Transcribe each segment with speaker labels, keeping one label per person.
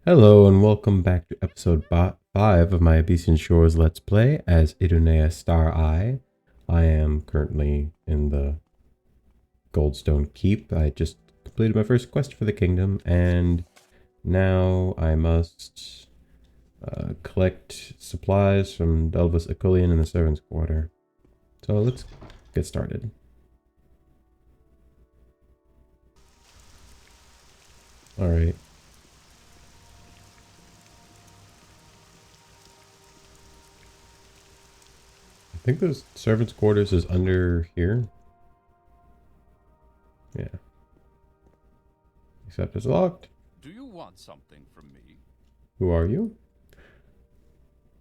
Speaker 1: Hello and welcome back to episode 5 of my Abecean Shores Let's Play as Idonea Star-Eye. I am currently in the Goldstone Keep. I just completed my first quest for the kingdom and now I must collect supplies from Delvis Aculian in the servants' quarter. So let's get started. Alright. I think the servants' quarters is under here. Yeah. Except it's locked.
Speaker 2: Do you want something from me?
Speaker 1: Who are you?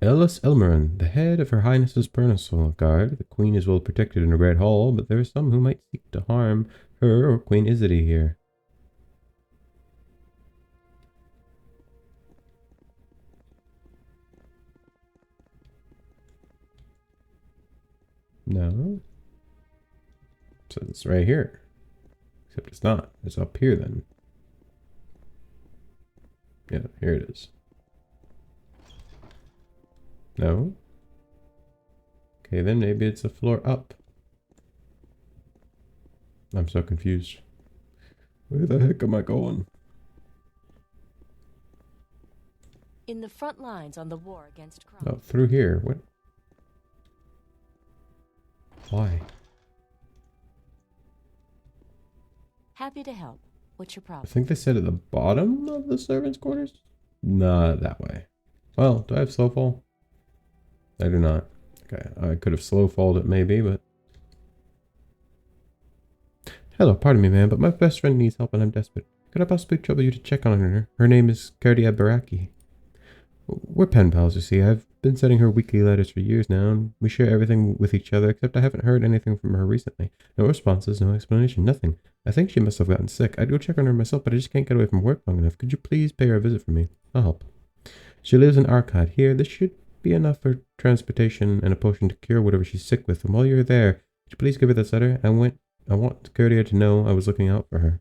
Speaker 1: Ellis Elmerin, the head of Her Highness's Pernisol Guard. The Queen is well protected in the Great Hall, but there are some who might seek to harm her or Queen Isidie here. No. It says it's right here. Except it's not. It's up here then. Yeah, here it is. No. Okay, then maybe it's a floor up. I'm so confused. Where the heck am I going?
Speaker 3: In the front lines on the war against crime.
Speaker 1: Oh, through here. What? Why?
Speaker 3: Happy to help. What's your
Speaker 1: I
Speaker 3: problem?
Speaker 1: think they said at the bottom of the servants' quarters? Not that way. Well, do I have slow fall? I do not. Okay, I could have slow falled it maybe, but... Hello, pardon me, ma'am, but my best friend needs help and I'm desperate. Could I possibly trouble you to check on her? Her name is Cyrodiil Baraki. We're pen pals, you see. I've been sending her weekly letters for years now, and we share everything with each other, except I haven't heard anything from her recently. No responses, no explanation, nothing. I think she must have gotten sick. I'd go check on her myself, but I just can't get away from work long enough. Could you please pay her a visit for me? I'll help. She lives in Arcad here. This should be enough for transportation and a potion to cure whatever she's sick with. And while you're there, could you please give her this letter? I want Cyrodiil to know I was looking out for her.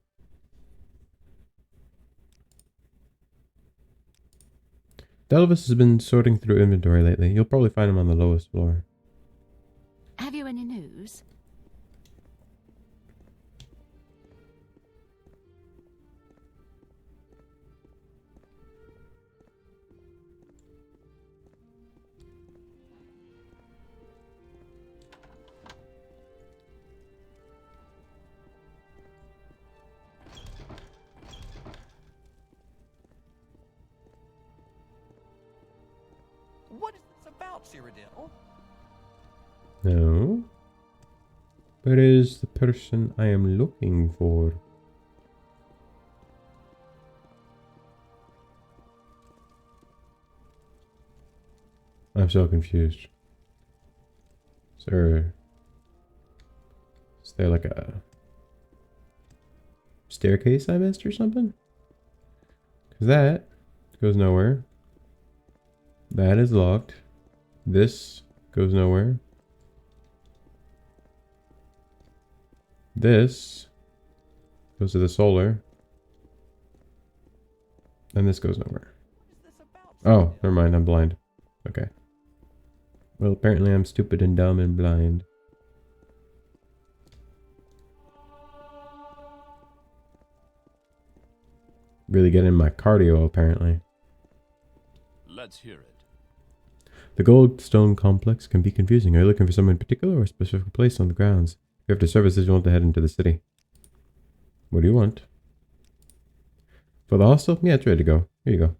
Speaker 1: Delvis has been sorting through inventory lately. You'll probably find him on the lowest floor.
Speaker 4: Have you any news?
Speaker 2: What is this about, Cyrodiil?
Speaker 1: No. Where is the person I am looking for? I'm so confused. Is there like a staircase I missed or something? Because that goes nowhere. That is locked. This goes nowhere. This goes to the solar. And this goes nowhere.
Speaker 2: What is this about?
Speaker 1: Oh,
Speaker 2: Cyrodiil?
Speaker 1: never mind. I'm blind. Okay. Well, apparently I'm stupid and dumb and blind. Really getting my cardio, apparently.
Speaker 2: Let's hear it.
Speaker 1: The Goldstone Complex can be confusing. Are you looking for someone in particular or a specific place on the grounds? If you have to services, you want to head into the city. What do you want? For the hostel? Yeah, it's ready to go. Here you go.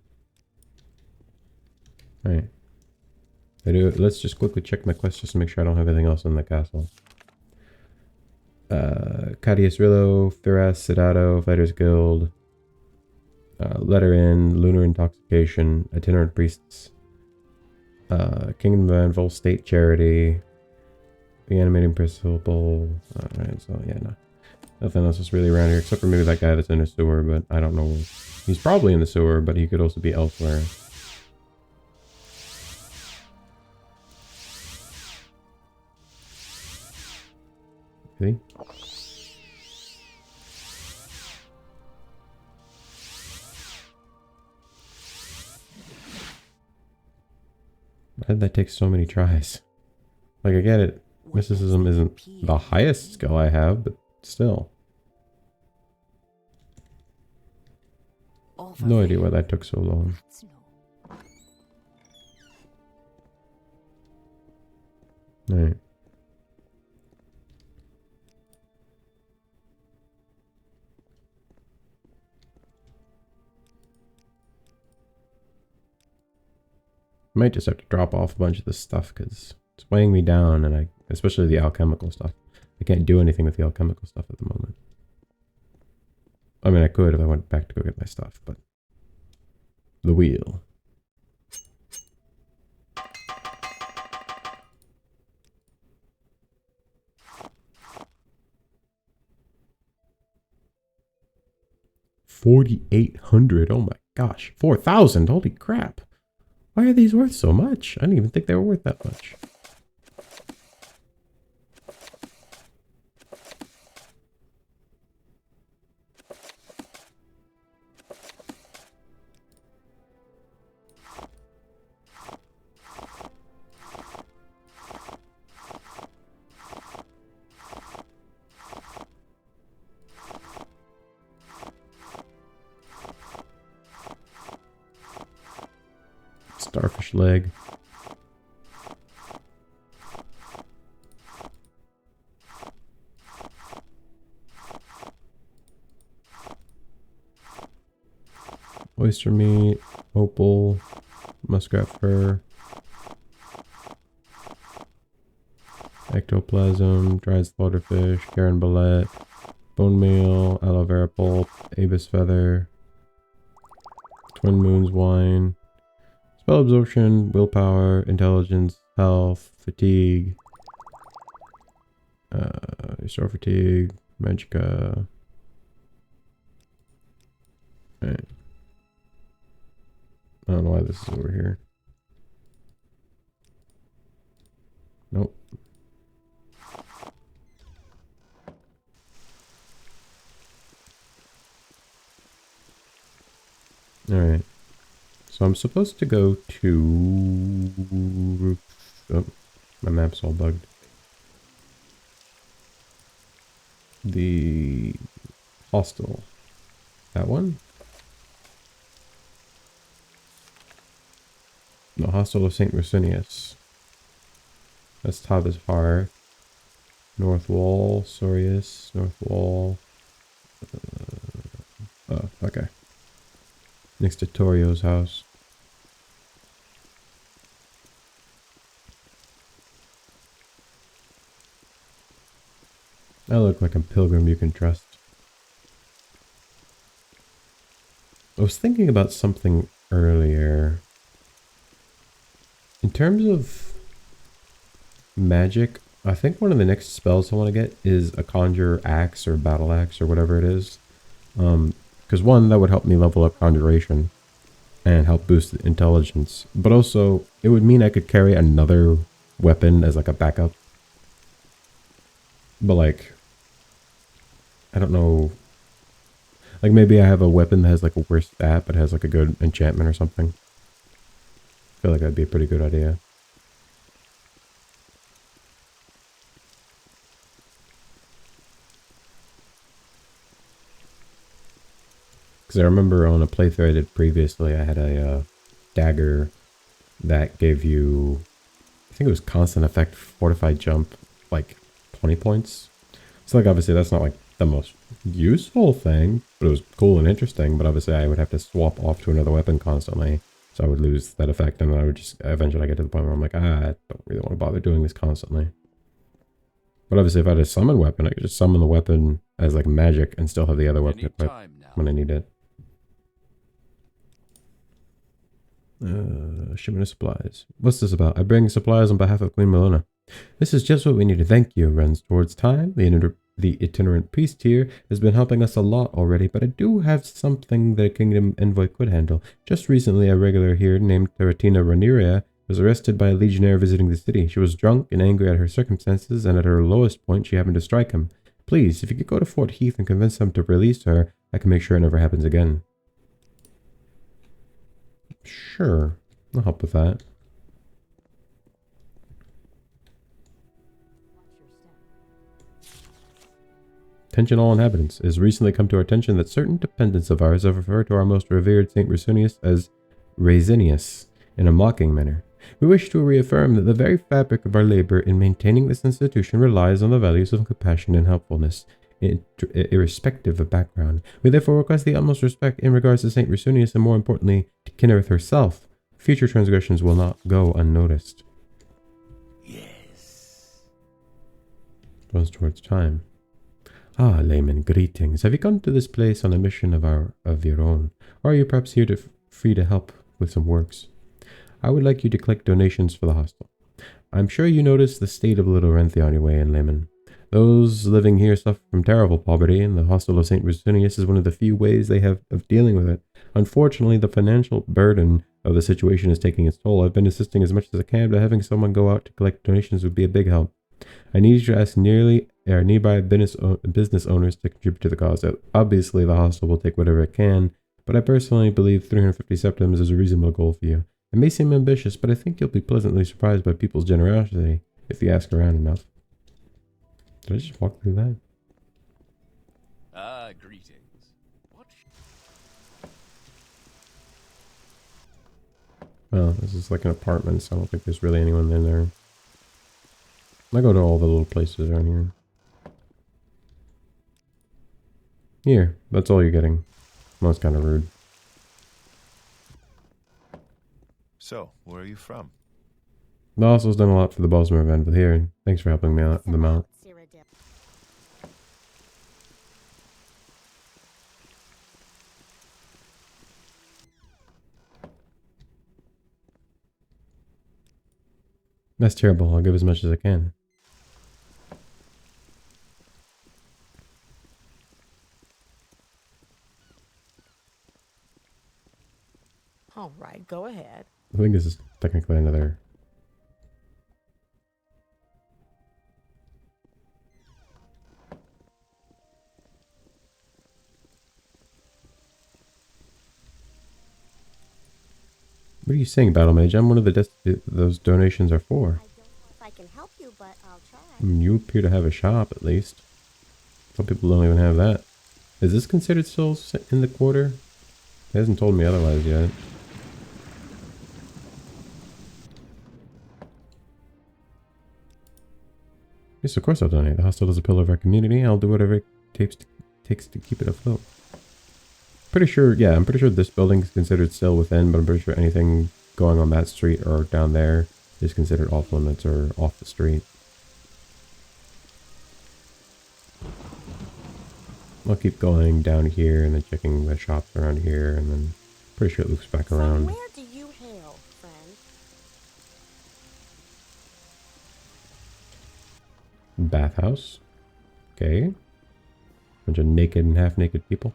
Speaker 1: Alright. Let's just quickly check my quest just to make sure I don't have anything else in the castle. Cadius Rillo, Firas, Sedado, Fighters Guild. Letter in, Lunar Intoxication, Itinerant Priests. Kingdom of Anvil, State Charity. The Animating Principle. Alright, so yeah, no. Nothing else is really around here except for maybe that guy that's in the sewer, but I don't know. He's probably in the sewer, but he could also be elsewhere. See? Why did that take so many tries? Like, I get it. Mysticism isn't the highest skill I have, but still. No idea why that took so long. Alright. Might just have to drop off a bunch of this stuff because it's weighing me down, and especially the alchemical stuff. I can't do anything with the alchemical stuff at the moment. I mean, I could if I went back to go get my stuff, but the wheel. $4,800. Oh my gosh, 4,000. Holy crap! Why are these worth so much? I didn't even think they were worth that much. Starfish leg. Oyster meat, opal, muskrat fur, ectoplasm, dried slaughterfish, Karen bullet, bone meal, aloe vera pulp, Abus feather, twin moons wine, spell absorption, willpower, intelligence, health, fatigue, restore fatigue, magicka. Alright. I don't know why this is over here. Nope. Alright. So I'm supposed to go to... Oh, my map's all bugged. The hostel. That one? The hostel of St. Rosinius. That's Tava's Hearth. North Wall, Sorius, North Wall. Oh, okay. Next to Torio's house. I look like a pilgrim you can trust. I was thinking about something earlier. In terms of magic, I think one of the next spells I want to get is a Conjure Axe or Battle Axe or whatever it is. Because one, that would help me level up Conjuration and help boost the intelligence. But also, it would mean I could carry another weapon as like a backup. But like, I don't know. Like maybe I have a weapon that has like a worse stat but has like a good enchantment or something. I feel like that'd be a pretty good idea. Because I remember on a playthrough I did previously, I had a dagger that gave you, I think it was constant effect fortified jump, like 20 points. So like obviously that's not like the most useful thing, but it was cool and interesting. But obviously I would have to swap off to another weapon constantly. So I would lose that effect, and then I would just eventually get to the point where I'm like, I don't really want to bother doing this constantly. But obviously if I had a summon weapon, I could just summon the weapon as like magic and still have the other weapon equipped when I need it. Shipment of supplies. What's this about? I bring supplies on behalf of Queen Melina. This is just what we need to thank you. Runs towards time. The itinerant priest here has been helping us a lot already, but I do have something that a kingdom envoy could handle. Just recently, a regular here named Teratina Raniria was arrested by a legionnaire visiting the city. She was drunk and angry at her circumstances, and at her lowest point, she happened to strike him. Please, if you could go to Fort Heath and convince them to release her, I can make sure it never happens again. Sure, I'll help with that. Attention all inhabitants. It has recently come to our attention that certain dependents of ours have referred to our most revered Saint Rusunius as Resinius in a mocking manner. We wish to reaffirm that the very fabric of our labor in maintaining this institution relies on the values of compassion and helpfulness, irrespective of background. We therefore request the utmost respect in regards to Saint Rusunius and more importantly to Kinnereth herself. Future transgressions will not go unnoticed.
Speaker 5: Yes.
Speaker 1: Runs towards time. Ah, layman, greetings. Have you come to this place on a mission of your own? Or are you perhaps here free to help with some works? I would like you to collect donations for the hostel. I'm sure you noticed the state of Little Renthia on your way in, layman. Those living here suffer from terrible poverty, and the hostel of St. Rusunius is one of the few ways they have of dealing with it. Unfortunately, the financial burden of the situation is taking its toll. I've been assisting as much as I can, but having someone go out to collect donations would be a big help. I need you to ask nearby business owners to contribute to the cause. Obviously, the hostel will take whatever it can, but I personally believe 350 septims is a reasonable goal for you. It may seem ambitious, but I think you'll be pleasantly surprised by people's generosity if you ask around enough. Did I just walk through that?
Speaker 5: Greetings. What?
Speaker 1: Well, this is like an apartment, so I don't think there's really anyone in there. I go to all the little places around here. Here, that's all you're getting. Well, that's kind of rude.
Speaker 6: So, where are you from?
Speaker 1: The hostel's done a lot for the Bosmer of Anvil here, and thanks for helping me out, them out.
Speaker 4: Cyrodiil.
Speaker 1: That's terrible. I'll give as much as I can.
Speaker 7: All right, go ahead.
Speaker 1: I think this is technically another... What are you saying, battlemage? I'm one of the those donations are for.
Speaker 4: I don't know if I can help you, but I'll try.
Speaker 1: You appear to have a shop, at least. Some people don't even have that. Is this considered still in the quarter? He hasn't told me otherwise yet. Yes, of course I'll donate. The hostel is a pillar of our community. I'll do whatever it takes to keep it afloat. Pretty sure, yeah, I'm pretty sure this building is considered still within, but I'm pretty sure anything going on that street or down there is considered off limits or off the street. I'll keep going down here and then checking the shops around here, and then pretty sure it loops back around.
Speaker 4: From where do you hail, friend?
Speaker 1: Bathhouse. Okay. Bunch of naked and half-naked people.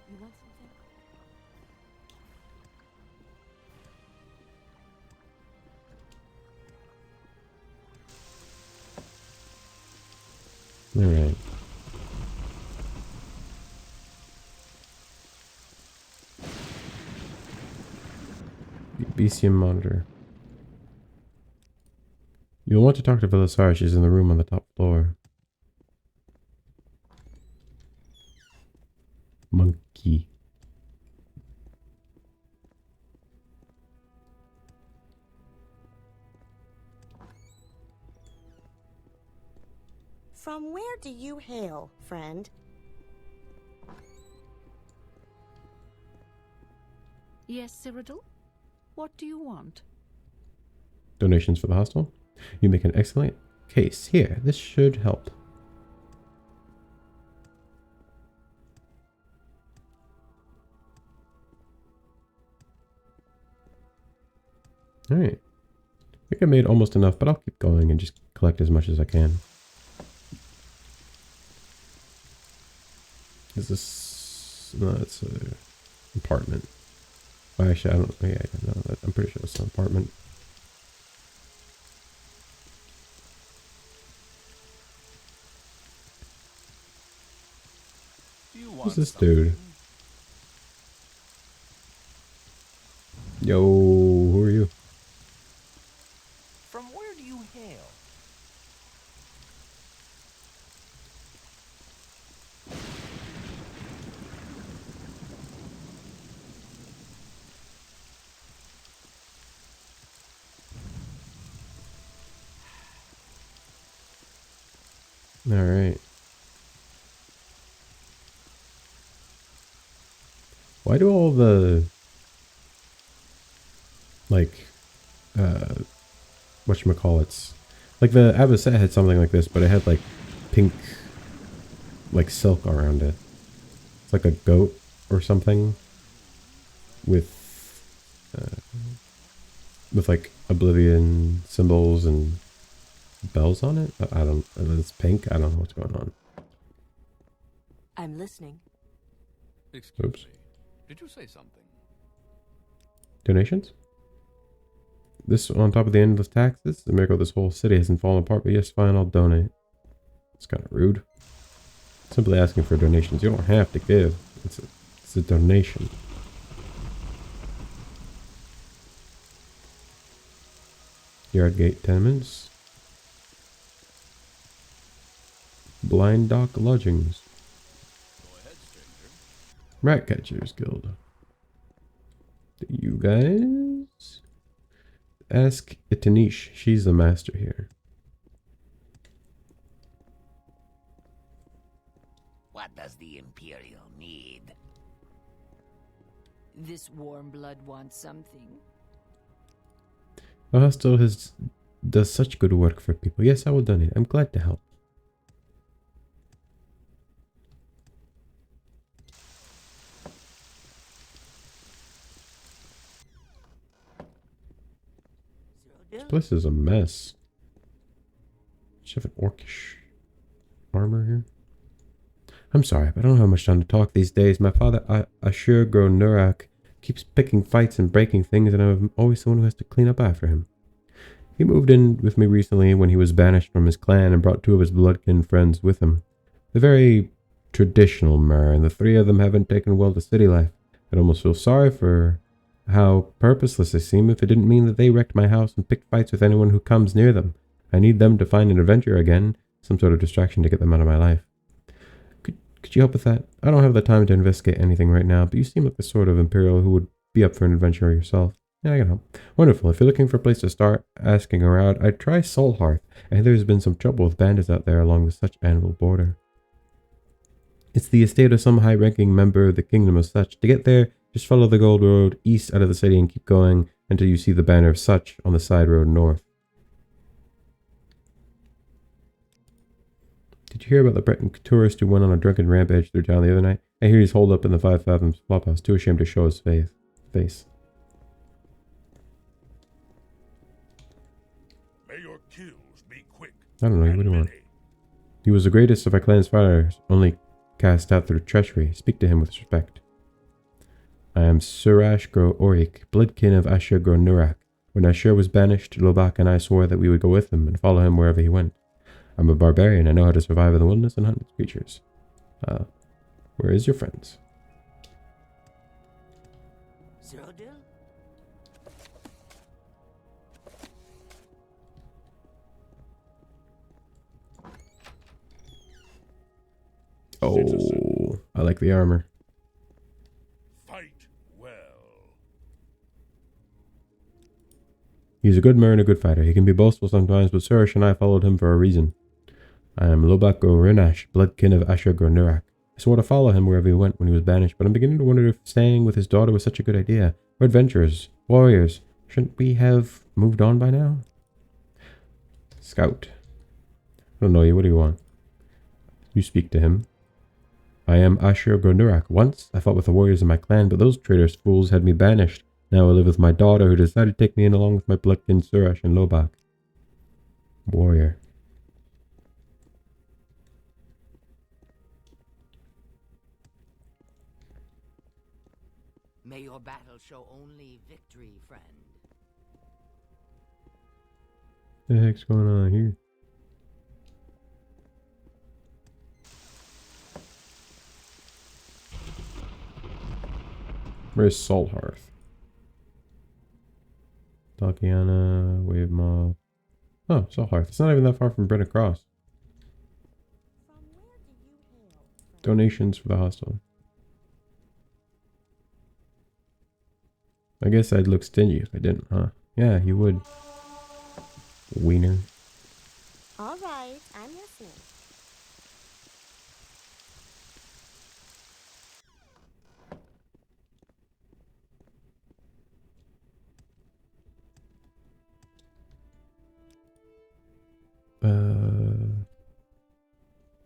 Speaker 3: You want something?
Speaker 1: Alright. Abecean monitor. You'll want to talk to Velisara. She's in the room on the top floor. Monkey.
Speaker 4: From where do you hail, friend?
Speaker 7: Yes, Cyrodiil? What do you want?
Speaker 1: Donations for the hostel? You make an excellent case. Here, this should help. Alright. I think I made almost enough, but I'll keep going and just collect as much as I can. Is this... No, it's an apartment. Oh, actually, I don't... Yeah, no, I'm pretty sure it's an apartment. Who's this dude? Yo, who are you? Alright. Why do all the, like, whatchamacallits, like the Abecean had something like this, but it had like pink, like silk around it. It's like a goat or something with like oblivion symbols and bells on it. I don't, it's pink. I don't know what's going on.
Speaker 3: I'm listening.
Speaker 5: Excuse
Speaker 1: Oops.
Speaker 5: me. Did you say something?
Speaker 1: Donations? This on top of the endless taxes? The miracle this whole city hasn't fallen apart, but yes, fine, I'll donate. It's kind of rude. Simply asking for donations. You don't have to give. It's a donation. Yardgate tenements. Blind Dock lodgings.
Speaker 5: Go ahead, stranger.
Speaker 1: Ratcatchers Guild. You guys? Ask Itanish. She's the master here.
Speaker 8: What does the Imperial need?
Speaker 7: This warm blood wants something.
Speaker 1: The hostel does such good work for people. Yes, I will donate. I'm glad to help. This place is a mess. Should have an orcish armor here. I'm sorry, but I don't have much time to talk these days. My father, Ashur Nurak, keeps picking fights and breaking things, and I'm always the one who has to clean up after him. He moved in with me recently when he was banished from his clan and brought 2 of his bloodkin friends with him. They're very traditional, Mer, and the 3 of them haven't taken well to city life. I'd almost feel sorry for how purposeless they seem if it didn't mean that they wrecked my house and picked fights with anyone who comes near them. I need them to find an adventure again, some sort of distraction to get them out of my life. Could you help with that? I don't have the time to investigate anything right now, but you seem like the sort of Imperial who would be up for an adventure yourself. Yeah, I can help. Wonderful. If you're looking for a place to start asking around, I'd try Soulhearth. I hear there's been some trouble with bandits out there along the such Anvil border. It's the estate of some high-ranking member of the kingdom of such. To get there, just follow the gold road east out of the city and keep going until you see the banner of such on the side road north. Did you hear about the Breton tourist who went on a drunken rampage through town the other night? I hear he's holed up in the 5 Fathoms flophouse, too ashamed to show his face.
Speaker 9: May your kills be quick.
Speaker 1: I don't know, what do you want? He was the greatest of our clan's fighters, only cast out through treachery. Speak to him with respect. I am Surashgro Orik, bloodkin of Ashur-Gro Nurak. When Ashur was banished, Lobak and I swore that we would go with him and follow him wherever he went. I'm a barbarian. I know how to survive in the wilderness and hunt its creatures. Where is your friends?
Speaker 8: Cyrodiil?
Speaker 1: Oh, I like the armor.
Speaker 9: Fight well.
Speaker 1: He's a good mer and a good fighter. He can be boastful sometimes, but Suresh and I followed him for a reason. I am Lobak Renash, bloodkin of Ashur-Gro Nurak. I swore to follow him wherever he went when he was banished, but I'm beginning to wonder if staying with his daughter was such a good idea. We're adventurers, warriors. Shouldn't we have moved on by now? Scout. I don't know you. What do you want? You speak to him. I am Ashur-Gro Nurak. Once, I fought with the warriors in my clan, but those traitorous fools had me banished. Now I live with my daughter, who decided to take me in along with my bloodkin Suresh and Lobak. Warrior.
Speaker 8: May your battle show only victory, friend.
Speaker 1: What the heck's going on here? Where's Soulhearth? Talkiana, Wave Moth. Oh, Soulhearth. It's not even that far from Brenna Cross.
Speaker 4: From where do you hail, friend?
Speaker 1: Donations for the hostel. I guess I'd look stingy if I didn't, huh? Yeah, you would. Wiener.
Speaker 4: All right, I'm listening.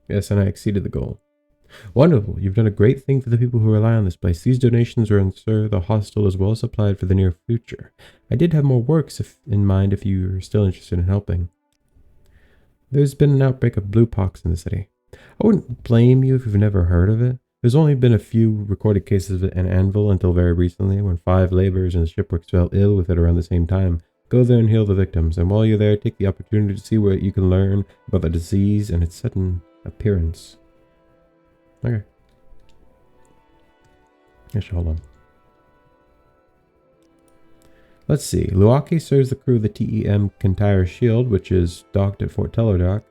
Speaker 1: Yes, and I exceeded the goal. Wonderful. You've done a great thing for the people who rely on this place. These donations will ensure the hostel is well supplied for the near future. I did have more works in mind if you are still interested in helping. There's been an outbreak of blue pox in the city. I wouldn't blame you if you've never heard of it. There's only been a few recorded cases of it in Anvil until very recently, when 5 laborers in the shipworks fell ill with it around the same time. Go there and heal the victims, and while you're there, take the opportunity to see what you can learn about the disease and its sudden appearance. Okay. Actually, hold on. Let's see. Luaki serves the crew of the TEM Kentire Shield, which is docked at Fort Teledoc.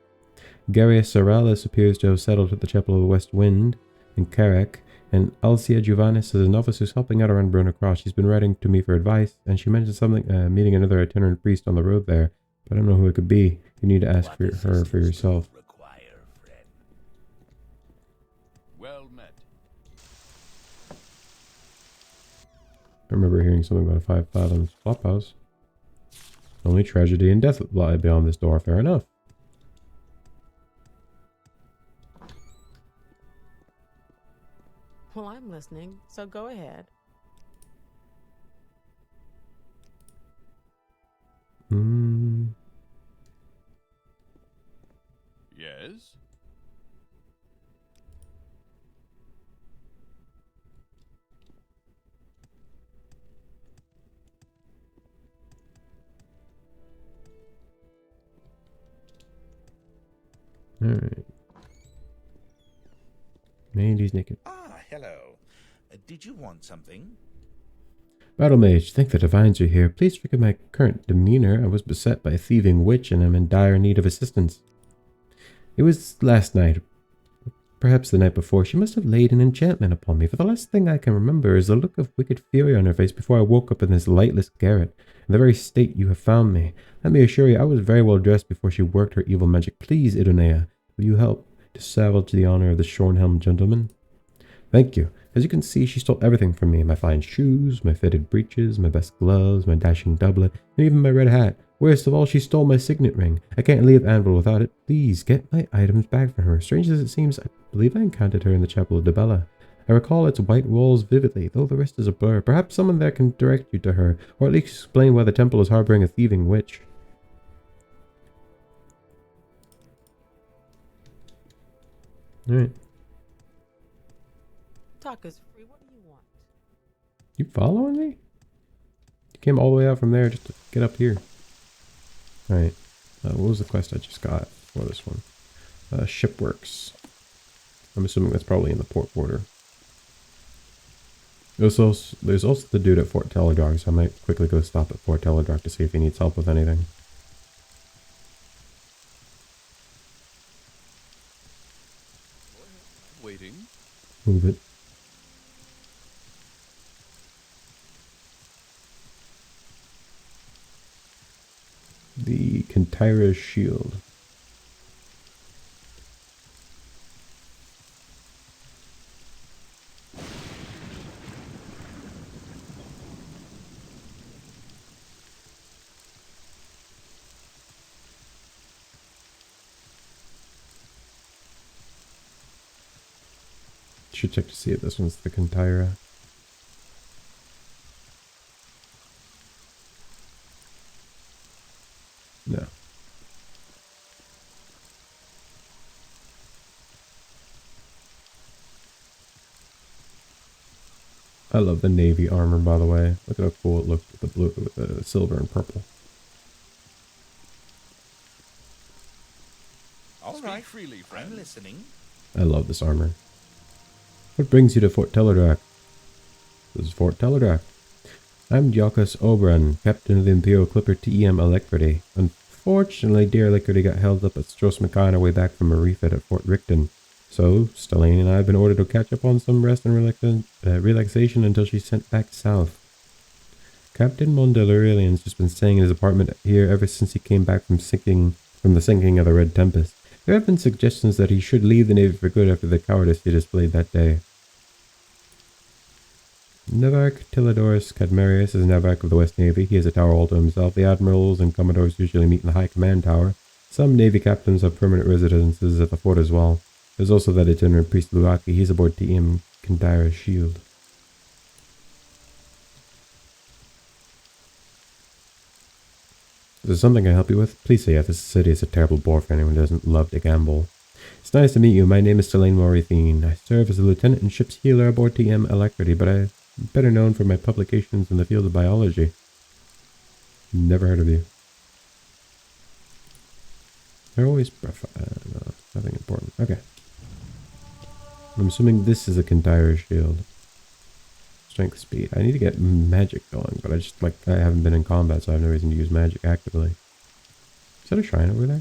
Speaker 1: Garius Soralis appears to have settled at the Chapel of the West Wind in Carrick, and Alcia Juvanis is a novice who's helping out around Brunner Cross. She's been writing to me for advice, and she mentioned something, meeting another itinerant priest on the road there, but I don't know who it could be. You need to ask her for yourself.
Speaker 5: Well met.
Speaker 1: I remember hearing something about a 5 fathoms flophouse. Only tragedy and death lie beyond this door. Fair enough.
Speaker 10: Well, I'm listening, so go ahead.
Speaker 5: Yes?
Speaker 1: Alright. Mandy's naked.
Speaker 11: Ah, hello. Did you want something?
Speaker 1: Battlemage, thank the divines are here. Please forgive my current demeanor. I was beset by a thieving witch and am in dire need of assistance. It was last night, perhaps the night before. She must have laid an enchantment upon me, for the last thing I can remember is the look of wicked fury on her face before I woke up in this lightless garret, in the very state you have found me. Let me assure you, I was very well dressed before she worked her evil magic. Please, Idonea, will you help to salvage the honor of the Shornhelm gentleman? Thank you. As you can see, she stole everything from me. My fine shoes, my fitted breeches, my best gloves, my dashing doublet, and even my red hat. Worst of all, she stole my signet ring. I can't leave Anvil without it. Please, get my items back from her. Strange as it seems, I believe I encountered her in the Chapel of Debella. I recall its white walls vividly, though the rest is a blur. Perhaps someone there can direct you to her, or at least explain why the temple is harboring a thieving witch. Alright.
Speaker 10: Talk is free. What do you want?
Speaker 1: You following me? You came all the way out from there just to get up here. Alright. What was the quest I just got for this one? Shipworks. I'm assuming that's probably in the port border. There's also the dude at Fort Teledoc, so I might quickly go stop at Fort Teledoc to see if he needs help with anything.
Speaker 5: Waiting.
Speaker 1: Move it. The Kentire Shield. Should check to see if this one's the Kentire. No. I love the navy armor, by the way. Look at how cool it looks with the blue, with the silver and purple.
Speaker 11: All right,
Speaker 5: freely, friend.
Speaker 11: I'm listening.
Speaker 1: I love this armor. What brings you to Fort Teledoc? This is Fort Teledoc. I'm Diocus Oberon, captain of the Imperial Clipper TEM Alacrity. Unfortunately, dear Alacrity got held up at Strosmakai on our way back from a refit at Fort Richten. So, Stellane and I have been ordered to catch up on some rest and relaxation until she's sent back south. Captain Mondelaurian's just been staying in his apartment here ever since he came back from the sinking of the Red Tempest. There have been suggestions that he should leave the Navy for good after the cowardice he displayed that day. Navarch Tilidorus Cadmerius is Navarch of the West Navy. He has a tower all to himself. The admirals and commodores usually meet in the High Command Tower. Some Navy captains have permanent residences at the fort as well. There's also that itinerant priest Luaki. He's aboard TM Kandara's shield. Is there something I can help you with? Please say yes. This city is a terrible bore for anyone who doesn't love to gamble. It's nice to meet you. My name is Selene Morithine. I serve as a lieutenant and ship's healer aboard TM Alacrity, but I'm better known for my publications in the field of biology. Never heard of you. They're always... no, nothing important. Okay. I'm assuming this is a Kandara's shield. Strength, speed. I need to get magic going, but I haven't been in combat, so I have no reason to use magic actively. Is that a shrine over there?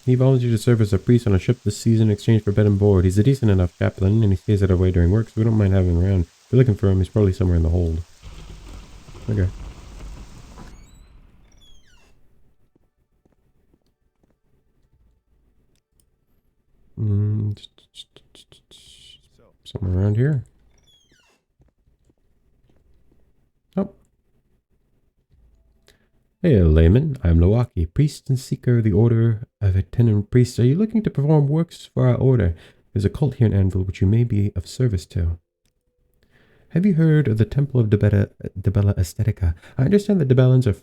Speaker 1: He volunteered to serve as a priest on a ship this season in exchange for bed and board. He's a decent enough chaplain, and he stays out of way during work, so we don't mind having him around. If you're looking for him, he's probably somewhere in the hold. Okay. Somewhere around here. Oh. Hey, layman. I'm Lowaki, priest and seeker of the order of itinerant priests. Are you looking to perform works for our order? There's a cult here in Anvil which you may be of service to. Have you heard of the Temple of Debella Aesthetica? I understand that Debellans are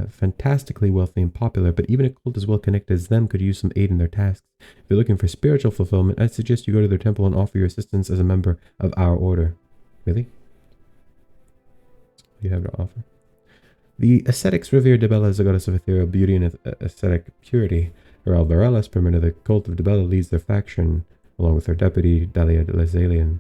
Speaker 1: fantastically wealthy and popular, but even a cult as well connected as them could use some aid in their tasks. If you're looking for spiritual fulfillment, I'd suggest you go to their temple and offer your assistance as a member of our order. Really? That's all you have to offer? The ascetics revere Debella as a goddess of ethereal beauty and aesthetic purity. Her Alvarelas, permit of the cult of Debella, leads their faction, along with her deputy, Dalia Lazalian.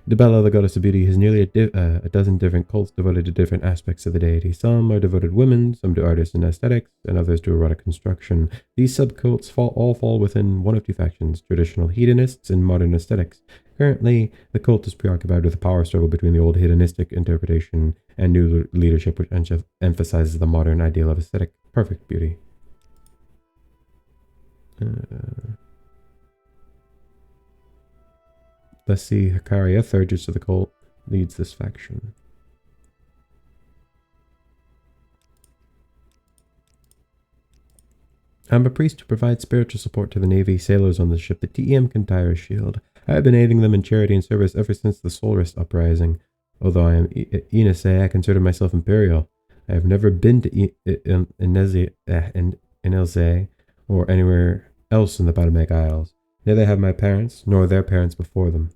Speaker 1: Debella, the goddess of beauty, has nearly a dozen different cults devoted to different aspects of the deity. Some are devoted women, some to artists and aesthetics, and others to erotic construction. These subcults all fall within one of two factions, traditional hedonists and modern aesthetics. Currently, the cult is preoccupied with a power struggle between the old hedonistic interpretation and new leadership which emphasizes the modern ideal of aesthetic perfect beauty. Let's see, Hikaria, third just of the cult, leads this faction. I'm a priest who provides spiritual support to the Navy sailors on the ship, the TM Kandara's shield. I have been aiding them in charity and service ever since the Solrist uprising. Although I am Inese, I consider myself Imperial. I have never been to Inelze or anywhere else in the battlemage Isles. Neither have my parents, nor their parents before them.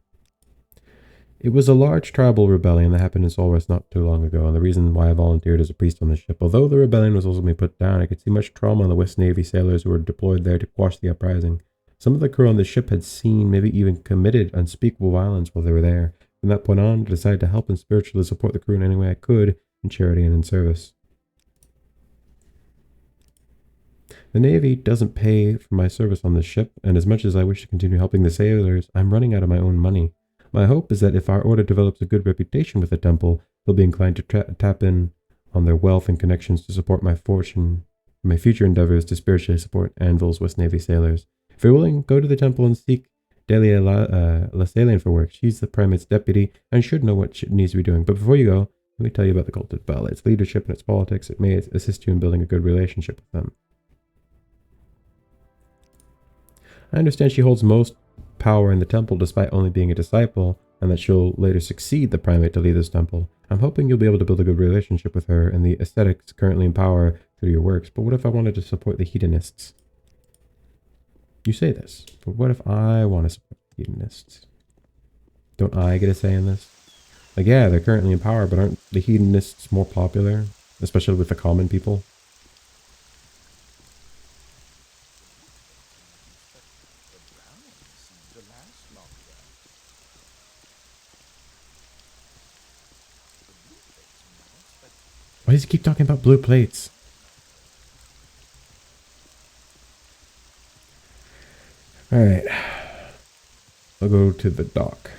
Speaker 1: It was a large tribal rebellion that happened in Solrest not too long ago, and the reason why I volunteered as a priest on the ship. Although the rebellion was ultimately put down, I could see much trauma on the West Navy sailors who were deployed there to quash the uprising. Some of the crew on the ship had seen, maybe even committed, unspeakable violence while they were there. From that point on, I decided to help and spiritually support the crew in any way I could, in charity and in service. The Navy doesn't pay for my service on the ship, and as much as I wish to continue helping the sailors, I'm running out of my own money. My hope is that if our order develops a good reputation with the temple, they'll be inclined to tap in on their wealth and connections to support my future endeavors to spiritually support Anvil's West Navy sailors. If you're willing, go to the temple and seek Dalia Lazalian for work. She's the primate's deputy and should know what she needs to be doing. But before you go, let me tell you about the cult of Debella, its leadership and its politics. It may assist you in building a good relationship with them. I understand she holds most power in the temple despite only being a disciple, and that she'll later succeed the primate to lead this temple. I'm hoping you'll be able to build a good relationship with her and the ascetics currently in power through your works, but what if I wanted to support the hedonists? You say this, but what if I want to support the hedonists? Don't I get a say in this? Like, yeah, they're currently in power, but aren't the hedonists more popular, especially with the common people? Why does he keep talking about blue plates? Alright. I'll go to the dock.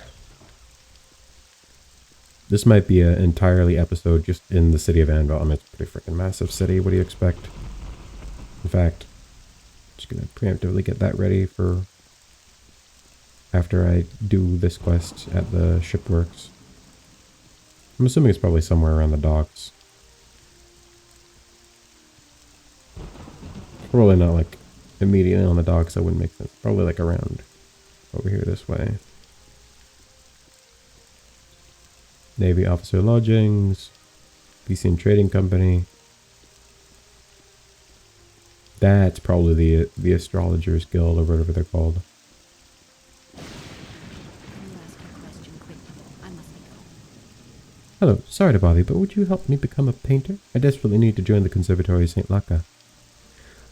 Speaker 1: This might be an entirely episode just in the city of Anvil. I mean, it's a pretty freaking massive city. What do you expect? In fact, I'm just going to preemptively get that ready for after I do this quest at the shipworks. I'm assuming it's probably somewhere around the docks. Probably not like immediately on the docks, that wouldn't make sense. Probably like around over here this way. Navy Officer Lodgings, Abecean Trading Company. That's probably the Astrologers Guild or whatever they're called.
Speaker 7: Can you ask your question quickly? I must go.
Speaker 1: Hello, sorry to bother you, but would you help me become a painter? I desperately need to join the Conservatory of St. Laka.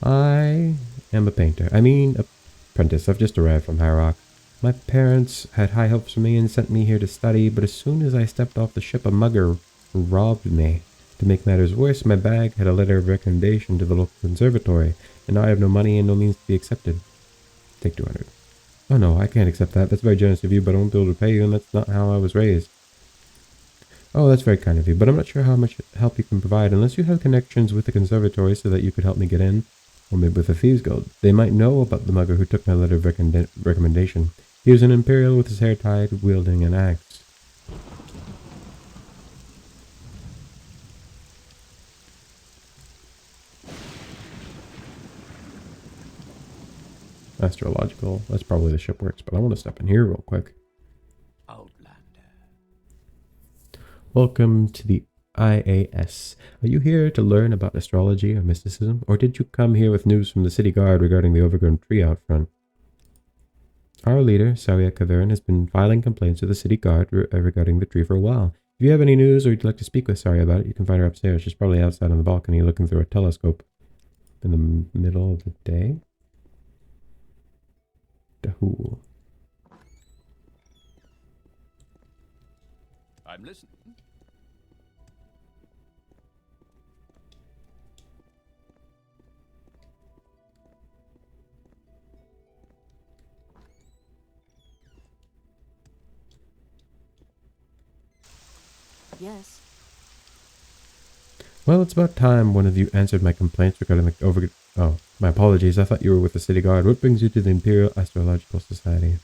Speaker 1: I am a painter. I mean, apprentice. I've just arrived from High Rock. My parents had high hopes for me and sent me here to study, but as soon as I stepped off the ship, a mugger robbed me. To make matters worse, my bag had a letter of recommendation to the local conservatory, and now I have no money and no means to be accepted. Take 200. Oh no, I can't accept that. That's very generous of you, but I won't be able to pay you, and that's not how I was raised. Oh, that's very kind of you, but I'm not sure how much help you can provide unless you have connections with the conservatory so that you could help me get in, or maybe with the Thieves Guild. They might know about the mugger who took my letter of recommendation. He was an Imperial with his hair tied, wielding an axe. Astrological. That's probably the shipworks, but I want to step in here real quick.
Speaker 8: Outlander.
Speaker 1: Welcome to the IAS. Are you here to learn about astrology or mysticism, or did you come here with news from the city guard regarding the overgrown tree out front? Our leader, Illia Pellegrin, has been filing complaints with the city guard regarding the tree for a while. If you have any news or you'd like to speak with Saria about it, you can find her upstairs. She's probably outside on the balcony looking through a telescope. In the middle of the day? Dahul.
Speaker 5: I'm listening.
Speaker 7: Yes.
Speaker 1: Well, it's about time one of you answered my complaints regarding the Oh, my apologies. I thought you were with the city guard. What brings you to the Imperial Astrological Society?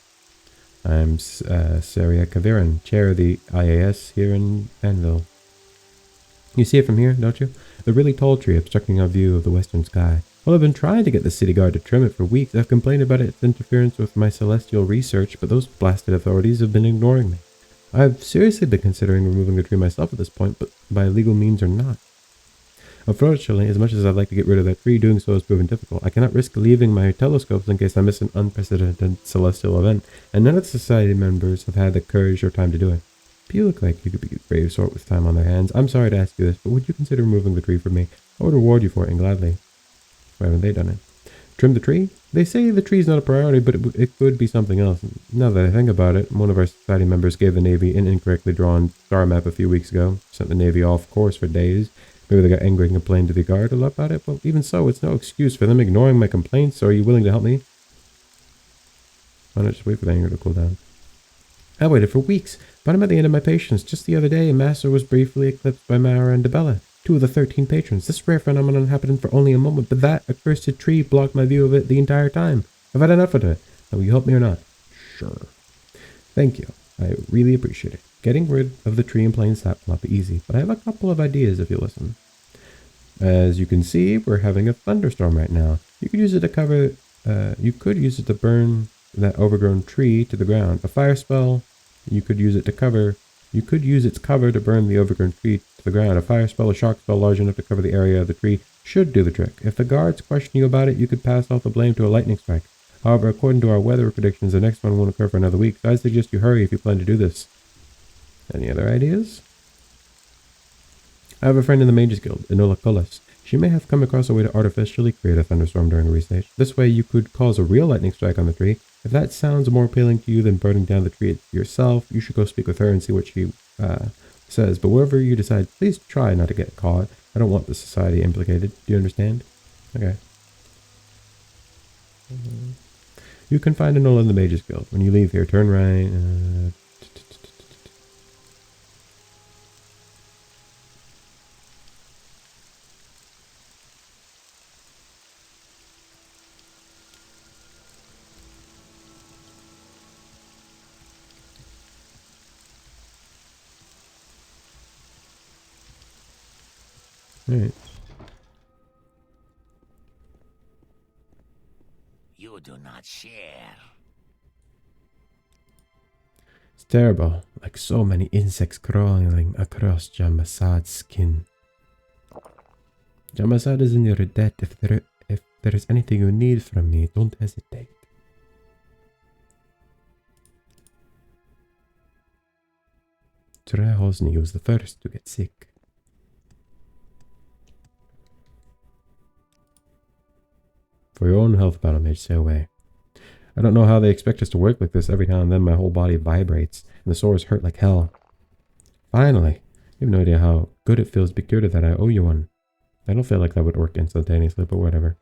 Speaker 1: I'm Illia Pellegrin, chair of the IAS here in Anvil. You see it from here, don't you? The really tall tree obstructing our view of the western sky. Well, I've been trying to get the city guard to trim it for weeks. I've complained about its interference with my celestial research, but those blasted authorities have been ignoring me. I've seriously been considering removing the tree myself at this point, but by legal means or not. Unfortunately, as much as I'd like to get rid of that tree, doing so has proven difficult. I cannot risk leaving my telescopes in case I miss an unprecedented celestial event, and none of the society members have had the courage or time to do it. But you look like you could be a brave sort with time on their hands. I'm sorry to ask you this, but would you consider removing the tree for me? I would reward you for it, and gladly. Why haven't they done it? Trim the tree? They say the tree's not a priority, but it could be something else. Now that I think about it, one of our society members gave the Navy an incorrectly drawn star map a few weeks ago, sent the Navy off course for days. Maybe they got angry and complained to the guard a lot about it. Well, even so, it's no excuse for them ignoring my complaints. So are you willing to help me? Why not just wait for the anger to cool down? I waited for weeks, but I'm at the end of my patience. Just the other day, a master was briefly eclipsed by Mara and Debella, 2 of the 13 patrons. This rare phenomenon happened for only a moment, but that accursed tree blocked my view of it the entire time. I've had enough of it. Now, will you help me or not? Sure. Thank you. I really appreciate it. Getting rid of the tree in plain sight will not be easy, but I have a couple of ideas if you listen. As you can see, we're having a thunderstorm right now. You could use it to cover. You could use it to burn that overgrown tree to the ground. A fire spell. You could use it to cover. You could use its cover to burn the overgrown tree to the ground. A fire spell or shock spell large enough to cover the area of the tree should do the trick. If the guards question you about it, you could pass off the blame to a lightning strike. However, according to our weather predictions, the next one won't occur for another week, so I suggest you hurry if you plan to do this. Any other ideas? I have a friend in the Mages Guild, Enola Cullis. She may have come across a way to artificially create a thunderstorm during a restage. This way you could cause a real lightning strike on the tree. If that sounds more appealing to you than burning down the tree yourself, you should go speak with her and see what she says. But wherever you decide, please try not to get caught. I don't want the society implicated. Do you understand? Okay. You can find Enola in the Mages Guild. When you leave here, turn right. Alright.
Speaker 8: You do not share.
Speaker 1: It's terrible, like so many insects crawling across Jamasad's skin. Jamasad is in your debt. If there is anything you need from me, don't hesitate. Trehosny was the first to get sick. For your own health, battlemage, stay away. I don't know how they expect us to work like this. Every now and then my whole body vibrates, and the sores hurt like hell. Finally! You have no idea how good it feels to be cured of that. I owe you one. I don't feel like that would work instantaneously, but whatever.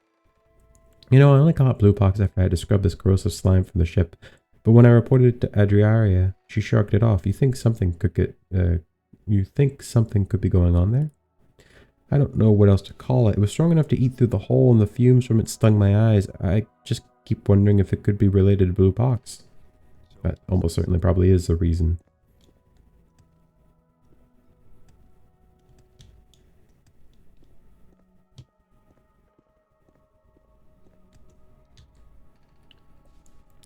Speaker 1: You know, I only caught blue pox after I had to scrub this corrosive slime from the ship, but when I reported it to Adriaria, she shrugged it off. You think something could be going on there? I don't know what else to call it. It was strong enough to eat through the hole, and the fumes from it stung my eyes. I just keep wondering if it could be related to blue pox. That almost certainly probably is the reason.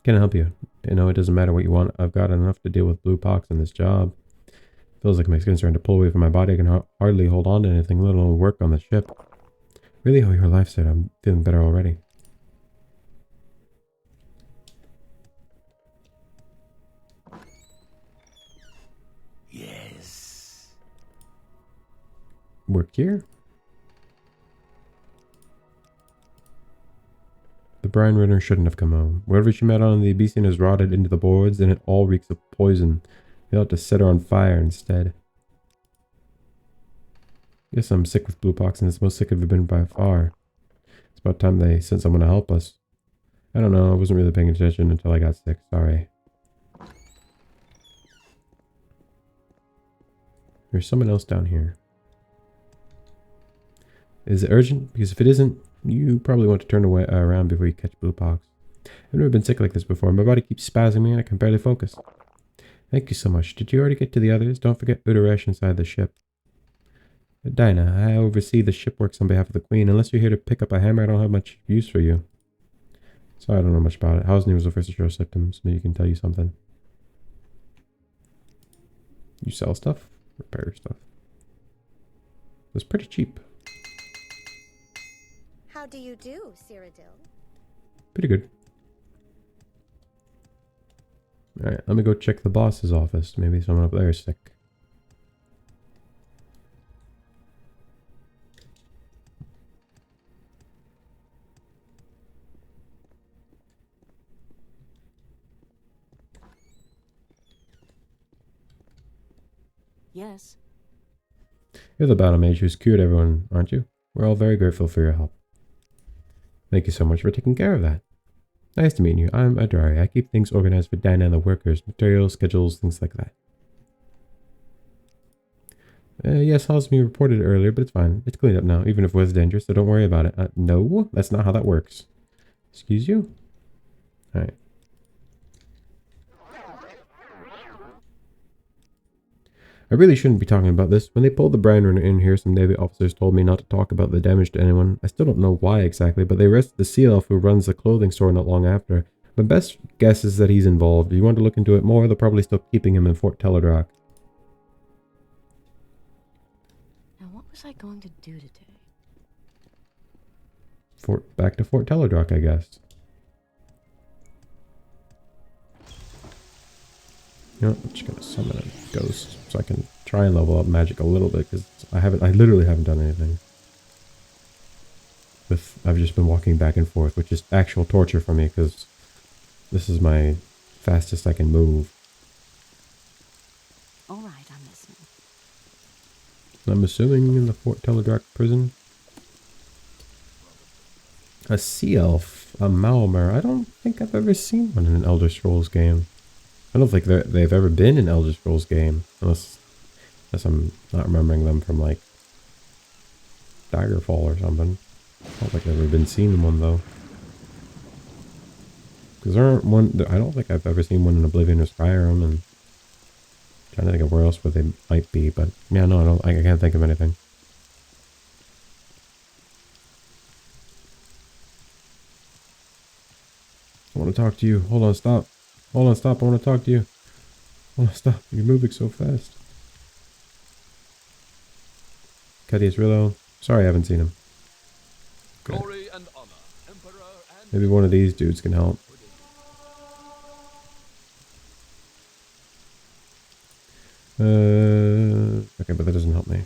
Speaker 1: Can I help you? You know, it doesn't matter what you want. I've got enough to deal with blue pox in this job. Feels like my skin's starting to pull away from my body. I can hardly hold on to anything, let alone work on the ship. Really, how your life said. I'm feeling better already.
Speaker 8: Yes.
Speaker 1: Work here? The brine runner shouldn't have come home. Wherever she met on the Abecean is rotted into the boards, and it all reeks of poison. They ought to set her on fire instead. Guess I'm sick with blue pox, and it's the most sick I've been by far. It's about time they sent someone to help us. I don't know, I wasn't really paying attention until I got sick, sorry. There's someone else down here. Is it urgent? Because if it isn't, you probably want to turn away around before you catch blue pox. I've never been sick like this before. My body keeps spazzing me and I can barely focus. Thank you so much. Did you already get to the others? Don't forget Udaresh inside the ship. Dinah, I oversee the ship works on behalf of the Queen. Unless you're here to pick up a hammer, I don't have much use for you. Sorry, I don't know much about it. Hosny was the first to show symptoms. Maybe you can tell you something. You sell stuff? Repair stuff. It was pretty cheap.
Speaker 4: How do you do, Cyrodiil?
Speaker 1: Pretty good. Alright, let me go check the boss's office. Maybe someone up there is sick.
Speaker 3: Yes.
Speaker 1: You're the battle mage who's cured everyone, aren't you? We're all very grateful for your help. Thank you so much for taking care of that. Nice to meet you. I'm Adari. I keep things organized for Dinah and the workers. Materials, schedules, things like that. Yes, Hosmy reported it earlier, but it's fine. It's cleaned up now, even if it was dangerous, so don't worry about it. No, that's not how that works. Excuse you? Alright. I really shouldn't be talking about this. When they pulled the brine runner in here, some Navy officers told me not to talk about the damage to anyone. I still don't know why exactly, but they arrested the sea elf who runs the clothing store not long after. My best guess is that he's involved. If you want to look into it more, they're probably still keeping him in Fort Teledrock.
Speaker 3: Now, what was I going to do today?
Speaker 1: Back to Fort Teledrock, I guess. You know, I'm just gonna summon a ghost so I can try and level up magic a little bit because I literally haven't done anything. I've just been walking back and forth, which is actual torture for me because this is my fastest I can move.
Speaker 3: All right, I'm listening.
Speaker 1: I'm assuming in the Fort Teledrock prison. A sea elf, a Malmer. I don't think I've ever seen one in an Elder Scrolls game. I don't think they've ever been in Elder Scrolls game, unless I'm not remembering them from like Daggerfall or something. I don't think I've ever been seen one though. Because there aren't one. I don't think I've ever seen one in Oblivion or Skyrim, and I'm trying to think of where else where they might be. But yeah, no, I can't think of anything. want to talk to you. Hold on, stop. Hold on, stop. I want to talk to you. Hold on, stop. You're moving so fast. Cadius Rillo. Sorry I haven't seen him. Okay.
Speaker 5: Glory and honor, Emperor and
Speaker 1: Maybe one of these dudes can help. Okay, but that doesn't help me.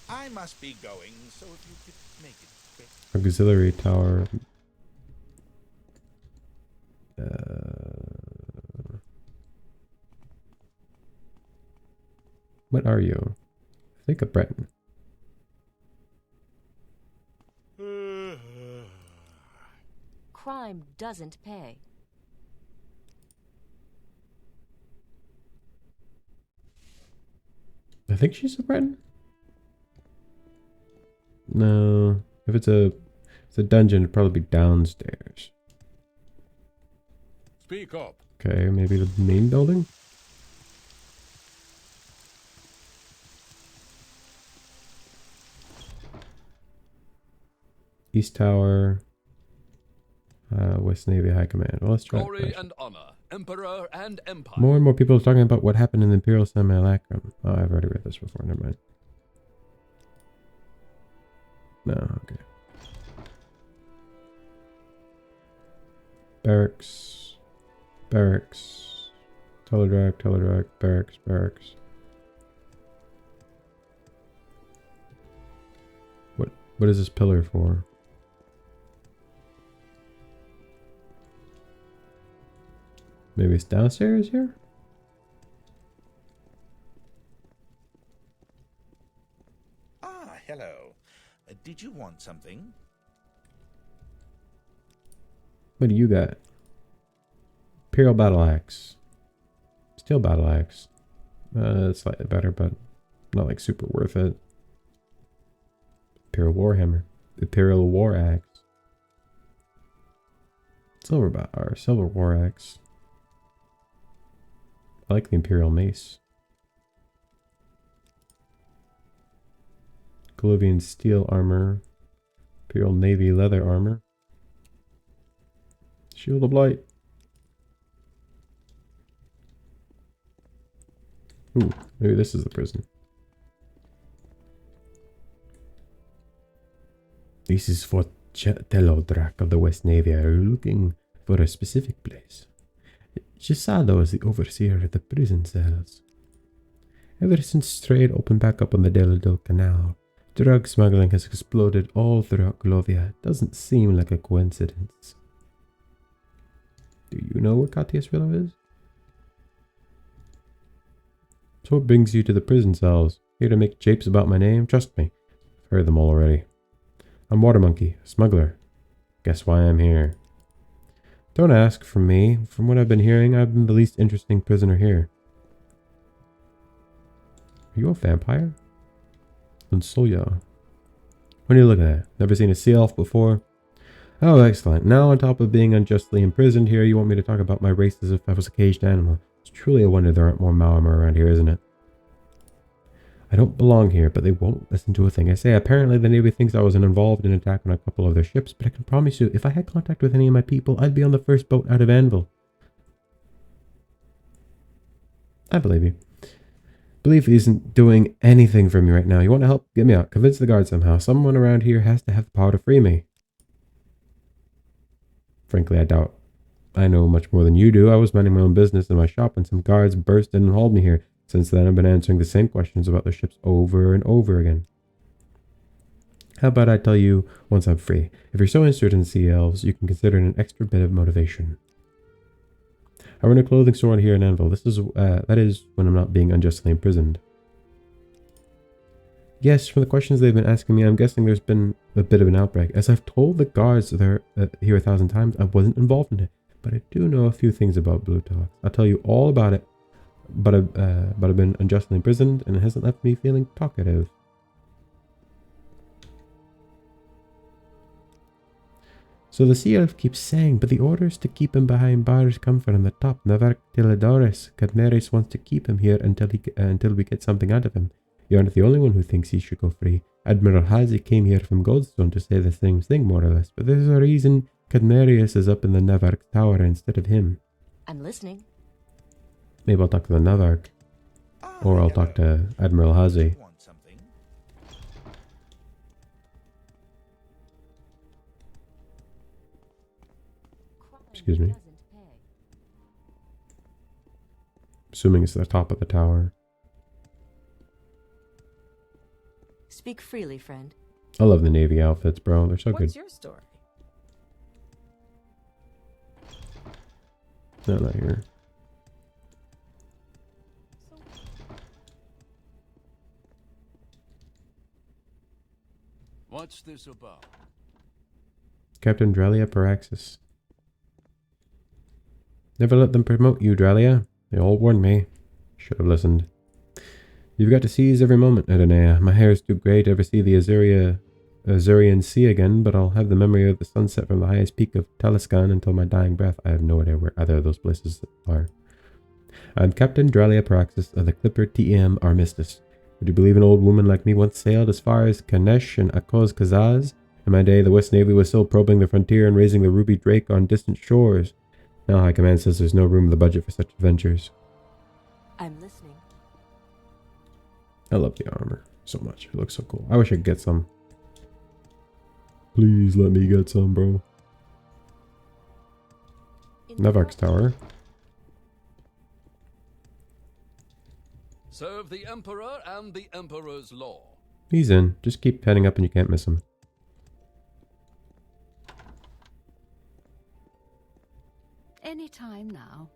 Speaker 11: I must be going, so if you could make it quick.
Speaker 1: Auxiliary tower. What are you? I think a Breton.
Speaker 3: Crime doesn't pay.
Speaker 1: I think she's a Breton. No, if it's a dungeon, it'd probably be downstairs.
Speaker 9: Speak up.
Speaker 1: Okay, maybe the main building. East Tower. West Navy High Command. Well, let's try.
Speaker 5: glory and honor, Emperor and Empire.
Speaker 1: More and more people are talking about what happened in the Imperial Simulacrum. Oh, I've already read this before. Never mind. No, okay. Barracks. Barracks. Teledrag, barracks. What is this pillar for? Maybe it's downstairs here?
Speaker 11: Ah, hello. Did you want something?
Speaker 1: What do you got? Imperial Battle Axe. Steel Battle Axe. It's slightly better, but not like super worth it. Imperial Warhammer. Imperial War Axe. Silver War Axe. I like the Imperial Mace. Golovian Steel Armor. Imperial Navy Leather Armor. Shield of Light. Ooh, maybe this is the prison. This is for Telodrak of the West Navy. Are you looking for a specific place? Gisado is the overseer of the prison cells. Ever since trade opened back up on the Delodil Canal, drug smuggling has exploded all throughout Glovia. It doesn't seem like a coincidence. Do you know where Catius Willow is? So what brings you to the prison cells? Here to make japes about my name? Trust me, I've heard them all already. I'm Water Monkey, a smuggler. Guess why I'm here? Don't ask from me. From what I've been hearing, I've been the least interesting prisoner here. Are you a vampire? Unsoya. What are you looking at? Never seen a sea elf before? Oh, excellent. Now, on top of being unjustly imprisoned here, you want me to talk about my race as if I was a caged animal. It's truly a wonder there aren't more Maormer around here, isn't it? I don't belong here, but they won't listen to a thing I say. Apparently, the Navy thinks I was involved in an attack on a couple of their ships, but I can promise you, if I had contact with any of my people, I'd be on the first boat out of Anvil. I believe you. Belief isn't doing anything for me right now. You want to help? Get me out. Convince the guard somehow. Someone around here has to have the power to free me. Frankly, I doubt I know much more than you do. I was minding my own business in my shop and some guards burst in and hauled me here. Since then, I've been answering the same questions about their ships over and over again. How about I tell you once I'm free? If you're so interested in sea elves, you can consider it an extra bit of motivation. I run a clothing store here in Anvil. That is when I'm not being unjustly imprisoned. Yes, from the questions they've been asking me, I'm guessing there's been a bit of an outbreak. As I've told the guards here 1,000 times, I wasn't involved in it. But I do know a few things about Blue Talk. I'll tell you all about it. But I've been unjustly imprisoned, and it hasn't left me feeling talkative. So the sea elf keeps saying, but the orders to keep him behind bars come from the top. Navark Teledores Cadmeris wants to keep him here until we get something out of him. You aren't the only one who thinks he should go free. Admiral Hazi came here from Goldstone to say the same thing, more or less, but there's a reason Cadmerius is up in the Navark Tower instead of him.
Speaker 3: I'm listening.
Speaker 1: Maybe I'll talk to the Navark. Or I'll talk to Admiral Hazi.
Speaker 11: Want something?
Speaker 1: Excuse me. Assuming it's the top of the tower.
Speaker 3: Speak freely, friend.
Speaker 1: I love the Navy outfits, bro. They're so
Speaker 10: What's
Speaker 1: good.
Speaker 10: your story?
Speaker 1: No, not here.
Speaker 5: What's this about?
Speaker 1: Captain Dralia Paraxis. Never let them promote you, Dralia. They all warned me. Should have listened. You've got to seize every moment, Idonea. My hair is too grey to ever see the Azurian Sea again, but I'll have the memory of the sunset from the highest peak of Taliscan until my dying breath. I have no idea where either of those places are. I'm Captain Dralia Paraxis of the Clipper TM Armistice. Would you believe an old woman like me once sailed as far as Kanesh and Akoz Kazaz? In my day, the West Navy was still probing the frontier and raising the ruby drake on distant shores. Now High Command says there's no room in the budget for such adventures.
Speaker 3: I'm listening.
Speaker 1: I love the armor so much. It looks so cool. I wish I could get some. Please let me get some, bro. Navark's Tower.
Speaker 5: Serve the Emperor and the Emperor's law.
Speaker 1: He's in. Just keep heading up and you can't miss him.
Speaker 7: Any time now.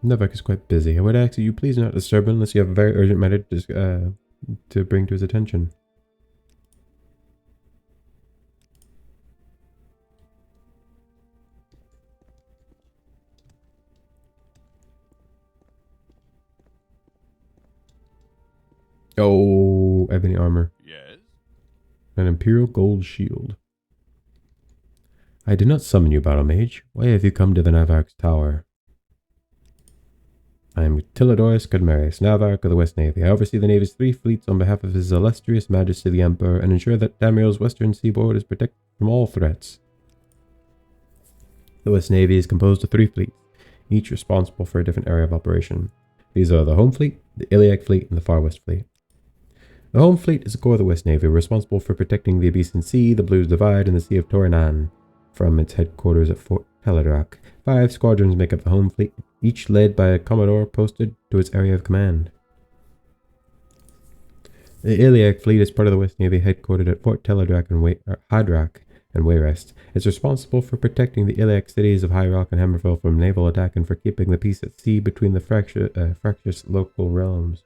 Speaker 1: Navark is quite busy. I would ask that you please not disturb him unless you have a very urgent matter to bring to his attention. Oh, ebony armor.
Speaker 5: Yes?
Speaker 1: An Imperial gold shield. I did not summon you, battlemage. Why have you come to the Navark's Tower? I am Tilidorus Cadmerius, Navark of the West Navy. I oversee the Navy's 3 fleets on behalf of His Illustrious Majesty the Emperor and ensure that Tamriel's western seaboard is protected from all threats. The West Navy is composed of 3 fleets, each responsible for a different area of operation. These are the Home Fleet, the Iliac Fleet, and the Far West Fleet. The Home Fleet is the core of the West Navy, responsible for protecting the Abecean Sea, the Blues Divide, and the Sea of Torinan from its headquarters at Fort Teledrac. 5 squadrons make up the Home Fleet, each led by a Commodore posted to its area of command. The Iliac Fleet is part of the West Navy, headquartered at Fort Teledrac and Hadrac and Wayrest. It's responsible for protecting the Iliac cities of High Rock and Hammerfell from naval attack and for keeping the peace at sea between the fractious local realms.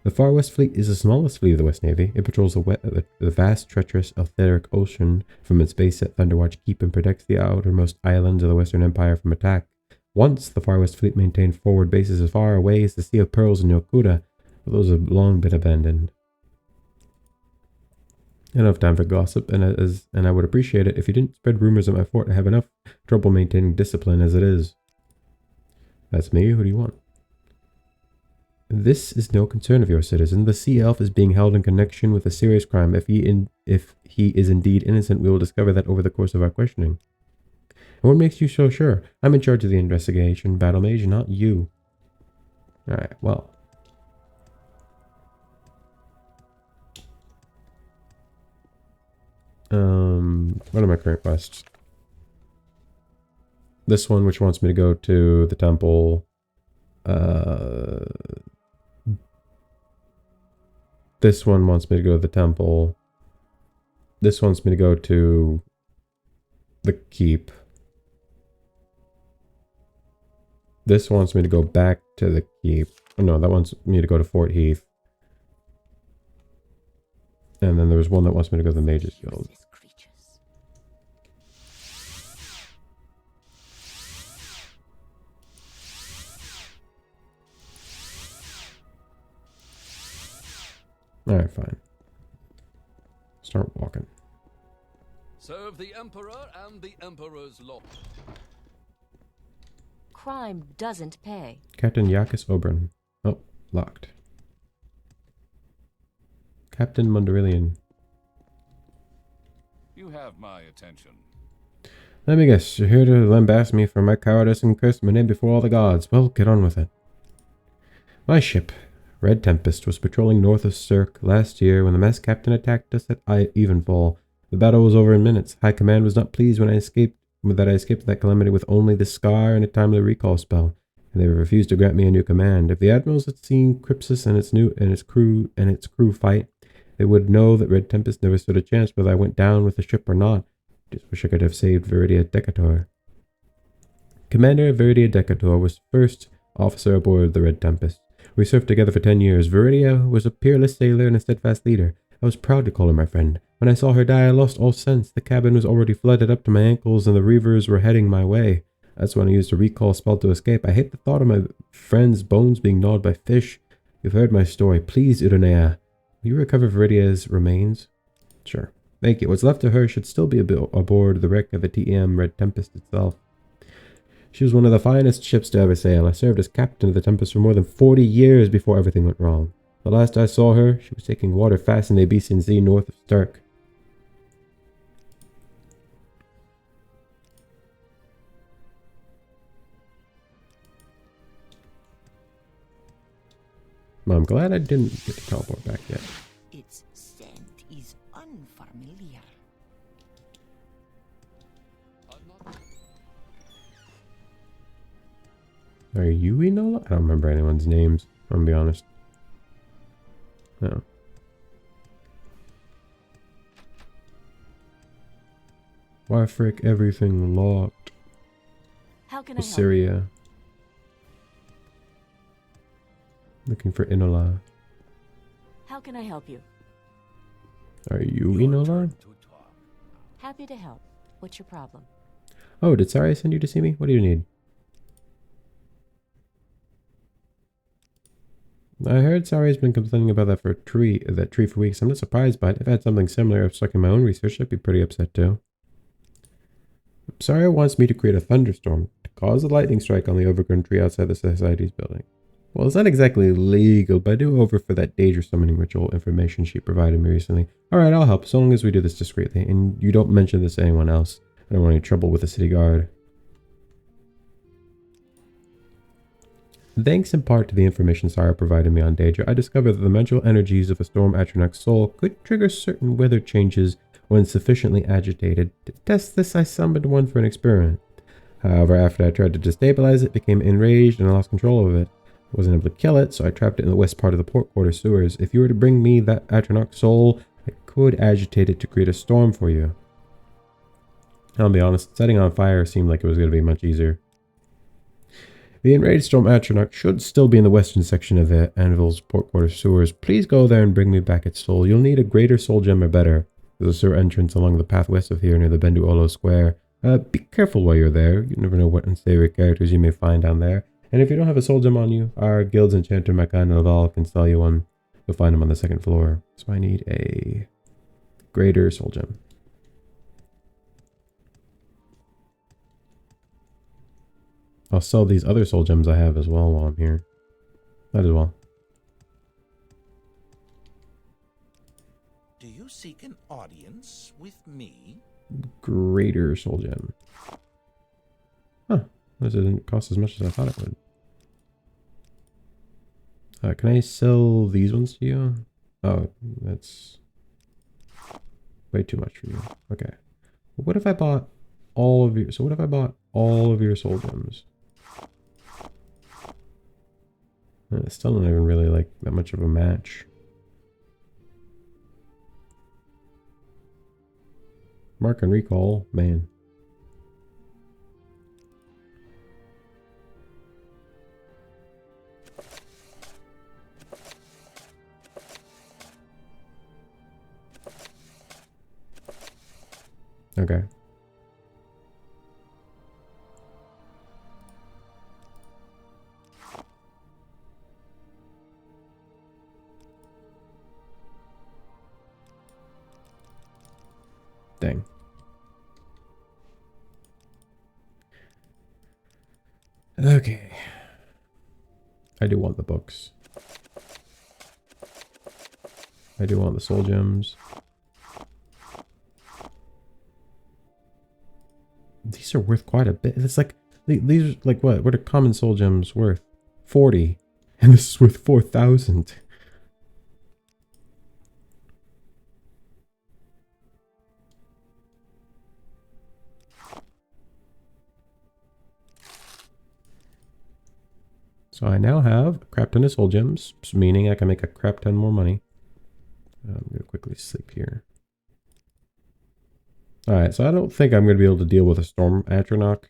Speaker 1: The Far West Fleet is the smallest fleet of the West Navy. It patrols the vast, treacherous Etheric Ocean from its base at Thunderwatch Keep and protects the outermost islands of the Western Empire from attack. Once, the Far West Fleet maintained forward bases as far away as the Sea of Pearls and Yokura, but those have long been abandoned. I don't have time for gossip, and I would appreciate it if you didn't spread rumors at my fort. I have enough trouble maintaining discipline as it is. That's me. Who do you want? This is no concern of yours, citizen. The Sea Elf is being held in connection with a serious crime. If he is indeed innocent, we will discover that over the course of our questioning. And what makes you so sure? I'm in charge of the investigation, battlemage, not you. Alright, well. What are my current quests? This one, which wants me to go to the temple. This one wants me to go to the temple. This wants me to go to the keep. This wants me to go back to the keep. Oh no, that wants me to go to Fort Heath. And then there was one that wants me to go to the Mage's Guild. Alright, fine. Start walking.
Speaker 5: Serve the Emperor and the Emperor's law.
Speaker 3: crime doesn't pay.
Speaker 1: Captain Yakis Oberon. Oh, locked. Captain Mundarillion.
Speaker 5: You have my attention.
Speaker 1: Let me guess, you're here to lambast me for my cowardice and curse my name before all the gods. Well, get on with it. My ship, Red Tempest, was patrolling north of Cirque last year when the mess captain attacked us at Evenfall. The battle was over in minutes. High Command was not pleased when I escaped that calamity with only the scar and a timely recall spell, and they refused to grant me a new command. If the admirals had seen Crypsis and its crew fight, they would know that Red Tempest never stood a chance whether I went down with the ship or not. Just wish I could have saved Viridia Decatur. Commander Viridia Decatur was first officer aboard the Red Tempest. We served together for 10 years. Viridia was a peerless sailor and a steadfast leader. I was proud to call her my friend. When I saw her die, I lost all sense. The cabin was already flooded up to my ankles, and the reavers were heading my way. That's when I used a recall spell to escape. I hate the thought of my friend's bones being gnawed by fish. You've heard my story. Please, Idonea, will you recover Viridia's remains? Sure. Thank you. What's left of her should still be aboard the wreck of the TEM Red Tempest itself. She was one of the finest ships to ever sail. I served as captain of the Tempest for more than 40 years before everything went wrong. The last I saw her, she was taking water fast in the Abecean Sea north of Stark. Well, I'm glad I didn't get to teleport back yet.
Speaker 8: Its scent is unfamiliar.
Speaker 1: Are you Enola? I don't remember anyone's names, I'm gonna be honest. No. Why frick everything locked?
Speaker 3: How can I help?
Speaker 1: Syria. Looking for Enola.
Speaker 3: How can I help you?
Speaker 1: Are you Enola?
Speaker 3: Happy to help. What's your problem?
Speaker 1: Oh, did Sari send you to see me? What do you need? I heard Sari's been complaining about that tree for weeks. I'm not surprised by it. If I had something similar, I've stuck in my own research, I'd be pretty upset too. Sari wants me to create a thunderstorm to cause a lightning strike on the overgrown tree outside the Society's building. Well, it's not exactly legal, but I do over for that danger summoning ritual information she provided me recently. Alright, I'll help, so long as we do this discreetly, and you don't mention this to anyone else. I don't want any trouble with the city guard. Thanks in part to the information Sarah provided me on Daedra, I discovered that the mental energies of a Storm Atronach's soul could trigger certain weather changes when sufficiently agitated. To test this, I summoned one for an experiment. However, after I tried to destabilize it, it became enraged and I lost control of it. I wasn't able to kill it, so I trapped it in the west part of the port quarter sewers. If you were to bring me that Atronach soul, I could agitate it to create a storm for you. I'll be honest, setting on fire seemed like it was going to be much easier. The enraged Storm Atronach should still be in the western section of the Anvil's port quarter sewers. Please go there and bring me back its soul. You'll need a greater soul gem or better. There's a sewer entrance along the path west of here near the Benduolo Square. Be careful while you're there. You never know what unsavory characters you may find down there. And if you don't have a soul gem on you, our guild's enchanter Makan Laval can sell you one. You'll find them on the second floor. So I need a greater soul gem. I'll sell these other soul gems I have as well while I'm here. Might as well.
Speaker 11: Do you seek an audience with me?
Speaker 1: Greater soul gem. Huh. This doesn't cost as much as I thought it would. Can I sell these ones to you? Oh, that's way too much for you. Okay. What if I bought all of your... So what if I bought all of your soul gems? It's still not even really like that much of a match. Mark and recall, man. Okay. Dang. Okay. I do want the books. I do want the soul gems. These are worth quite a bit. It's like, these are like what? What are common soul gems worth? 40. And this is worth 4,000. So I now have a crap ton of soul gems, meaning I can make a crap ton more money. I'm going to quickly sleep here. Alright, so I don't think I'm going to be able to deal with a Storm Atronach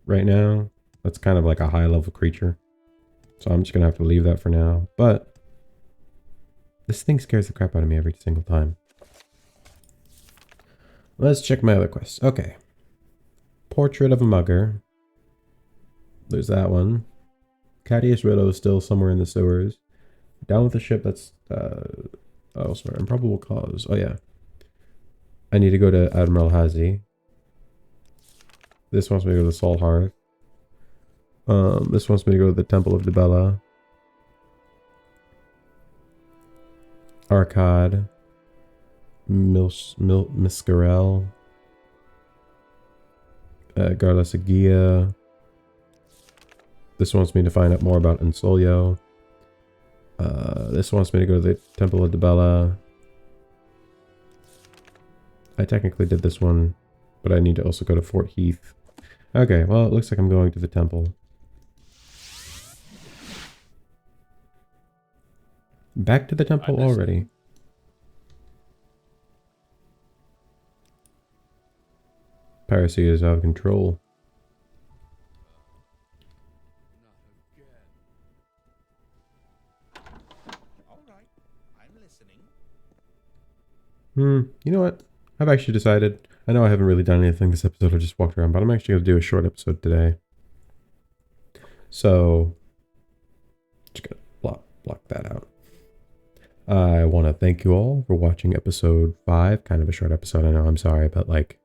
Speaker 1: right now. That's kind of like a high level creature. So I'm just going to have to leave that for now. But this thing scares the crap out of me every single time. Let's check my other quests. Okay. Portrait of a Mugger. There's that one. Cadius Riddle is still somewhere in the sewers. Down with the ship, that's elsewhere. Improbable cause. Oh yeah. I need to go to Admiral Hazi. This wants me to go to the Salt Hearth. This wants me to go to the Temple of Dibella. Arcad. Miscarel. Garlasagia. This wants me to find out more about Insolio. This wants me to go to the Temple of Dibella. I technically did this one, but I need to also go to Fort Heath. Okay, well, it looks like I'm going to the temple. Back to the temple already. Piracy is out of control. You know what? I've actually decided. I know I haven't really done anything this episode. I just walked around, but I'm actually going to do a short episode today. So, just going to block that out. I want to thank you all for watching episode 5. Kind of a short episode, I know. I'm sorry, but like,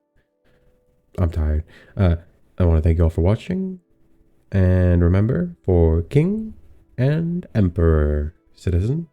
Speaker 1: I'm tired. I want to thank you all for watching. And remember, for King and Emperor, citizen.